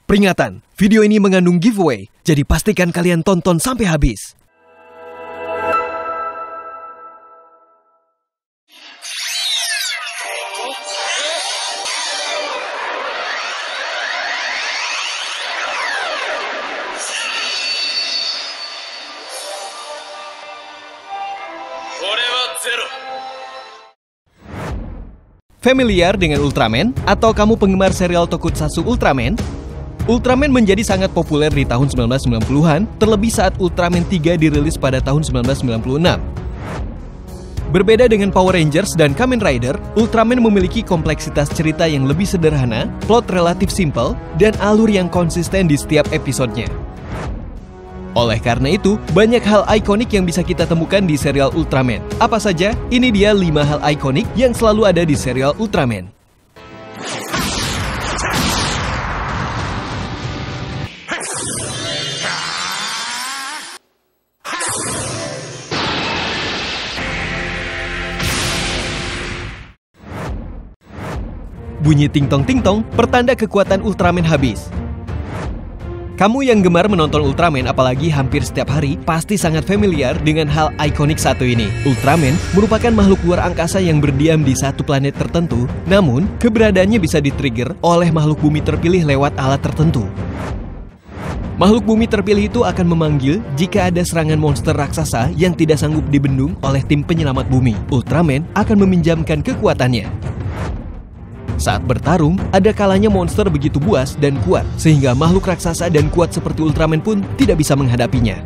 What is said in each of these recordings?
Peringatan, video ini mengandung giveaway, jadi pastikan kalian tonton sampai habis. Familiar dengan Ultraman? Atau kamu penggemar serial Tokusatsu Ultraman? Ultraman menjadi sangat populer di tahun 1990-an, terlebih saat Ultraman 3 dirilis pada tahun 1996. Berbeda dengan Power Rangers dan Kamen Rider, Ultraman memiliki kompleksitas cerita yang lebih sederhana, plot relatif simpel, dan alur yang konsisten di setiap episodenya. Oleh karena itu, banyak hal ikonik yang bisa kita temukan di serial Ultraman. Apa saja? Ini dia 5 hal ikonik yang selalu ada di serial Ultraman. Bunyi ting-tong, pertanda kekuatan Ultraman habis. Kamu yang gemar menonton Ultraman apalagi hampir setiap hari pasti sangat familiar dengan hal ikonik satu ini. Ultraman merupakan makhluk luar angkasa yang berdiam di satu planet tertentu, namun keberadaannya bisa di-trigger oleh makhluk bumi terpilih lewat alat tertentu. Makhluk bumi terpilih itu akan memanggil jika ada serangan monster raksasa yang tidak sanggup dibendung oleh tim penyelamat bumi. Ultraman akan meminjamkan kekuatannya. Saat bertarung, ada kalanya monster begitu buas dan kuat, sehingga makhluk raksasa dan kuat seperti Ultraman pun tidak bisa menghadapinya.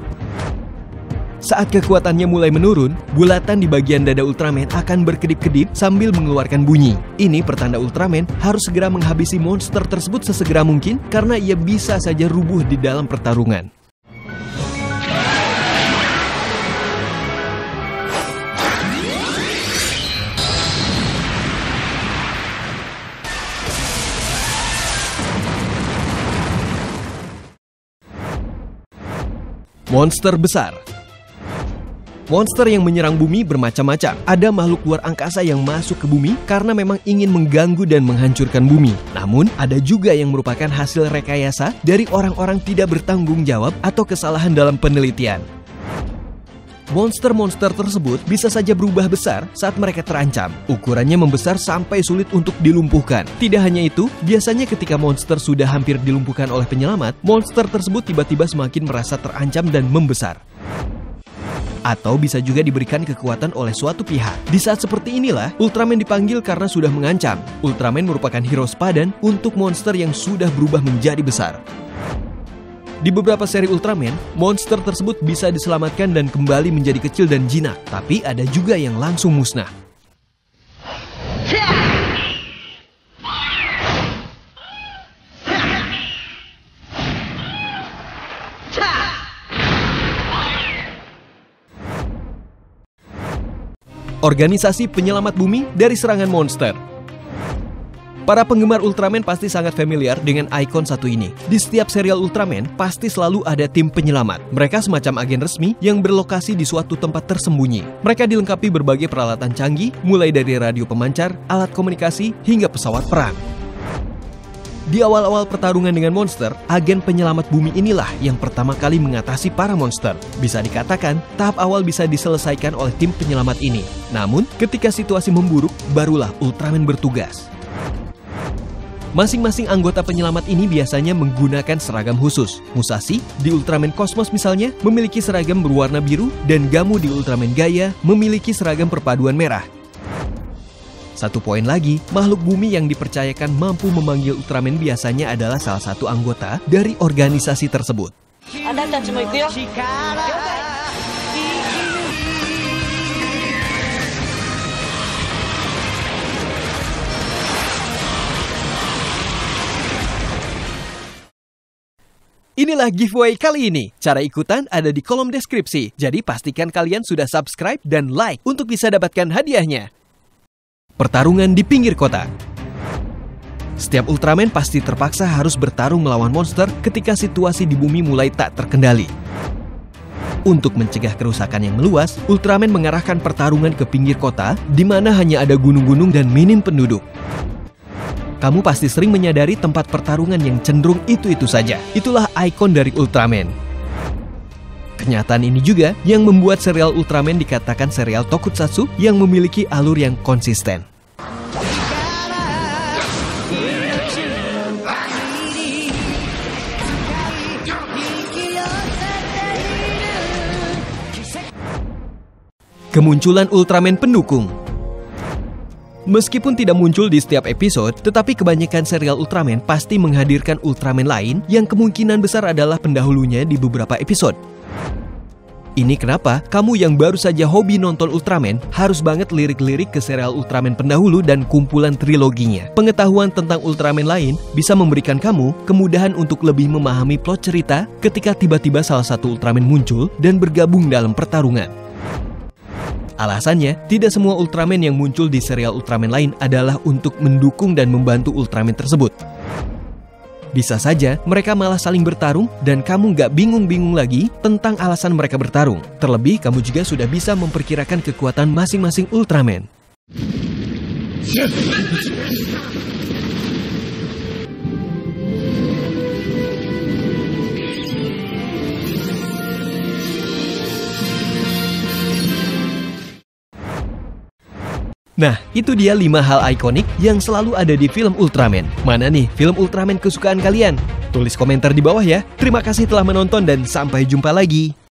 Saat kekuatannya mulai menurun, bulatan di bagian dada Ultraman akan berkedip-kedip sambil mengeluarkan bunyi. Ini pertanda Ultraman harus segera menghabisi monster tersebut sesegera mungkin, karena ia bisa saja rubuh di dalam pertarungan. Monster besar. Monster yang menyerang bumi bermacam-macam. Ada makhluk luar angkasa yang masuk ke bumi karena memang ingin mengganggu dan menghancurkan bumi. Namun, ada juga yang merupakan hasil rekayasa dari orang-orang tidak bertanggung jawab atau kesalahan dalam penelitian. Monster-monster tersebut bisa saja berubah besar saat mereka terancam. Ukurannya membesar sampai sulit untuk dilumpuhkan. Tidak hanya itu, biasanya ketika monster sudah hampir dilumpuhkan oleh penyelamat, monster tersebut tiba-tiba semakin merasa terancam dan membesar. Atau bisa juga diberikan kekuatan oleh suatu pihak. Di saat seperti inilah, Ultraman dipanggil karena sudah mengancam. Ultraman merupakan hero sepadan untuk monster yang sudah berubah menjadi besar. Di beberapa seri Ultraman, monster tersebut bisa diselamatkan dan kembali menjadi kecil dan jinak, tapi ada juga yang langsung musnah. Organisasi penyelamat bumi dari serangan monster. Para penggemar Ultraman pasti sangat familiar dengan ikon satu ini. Di setiap serial Ultraman, pasti selalu ada tim penyelamat. Mereka semacam agen resmi yang berlokasi di suatu tempat tersembunyi. Mereka dilengkapi berbagai peralatan canggih, mulai dari radio pemancar, alat komunikasi, hingga pesawat perang. Di awal-awal pertarungan dengan monster, agen penyelamat bumi inilah yang pertama kali mengatasi para monster. Bisa dikatakan, tahap awal bisa diselesaikan oleh tim penyelamat ini. Namun, ketika situasi memburuk, barulah Ultraman bertugas. Masing-masing anggota penyelamat ini biasanya menggunakan seragam khusus. Musashi di Ultraman Cosmos misalnya memiliki seragam berwarna biru, dan Gamu di Ultraman Gaia memiliki seragam perpaduan merah. Satu poin lagi, makhluk bumi yang dipercayakan mampu memanggil Ultraman biasanya adalah salah satu anggota dari organisasi tersebut. Inilah giveaway kali ini. Cara ikutan ada di kolom deskripsi. Jadi pastikan kalian sudah subscribe dan like untuk bisa dapatkan hadiahnya. Pertarungan di pinggir kota. Setiap Ultraman pasti terpaksa harus bertarung melawan monster ketika situasi di bumi mulai tak terkendali. Untuk mencegah kerusakan yang meluas, Ultraman mengarahkan pertarungan ke pinggir kota, di mana hanya ada gunung-gunung dan minim penduduk. Kamu pasti sering menyadari tempat pertarungan yang cenderung itu-itu saja. Itulah ikon dari Ultraman. Kenyataan ini juga yang membuat serial Ultraman dikatakan serial tokusatsu yang memiliki alur yang konsisten. Kemunculan Ultraman pendukung. Meskipun tidak muncul di setiap episode, tetapi kebanyakan serial Ultraman pasti menghadirkan Ultraman lain yang kemungkinan besar adalah pendahulunya di beberapa episode. Ini kenapa kamu yang baru saja hobi nonton Ultraman harus banget lirik-lirik ke serial Ultraman pendahulu dan kumpulan triloginya. Pengetahuan tentang Ultraman lain bisa memberikan kamu kemudahan untuk lebih memahami plot cerita ketika tiba-tiba salah satu Ultraman muncul dan bergabung dalam pertarungan. Alasannya, tidak semua Ultraman yang muncul di serial Ultraman lain adalah untuk mendukung dan membantu Ultraman tersebut. Bisa saja mereka malah saling bertarung dan kamu nggak bingung-bingung lagi tentang alasan mereka bertarung. Terlebih, kamu juga sudah bisa memperkirakan kekuatan masing-masing Ultraman. Nah, itu dia 5 hal ikonik yang selalu ada di film Ultraman. Mana nih film Ultraman kesukaan kalian? Tulis komentar di bawah ya. Terima kasih telah menonton dan sampai jumpa lagi.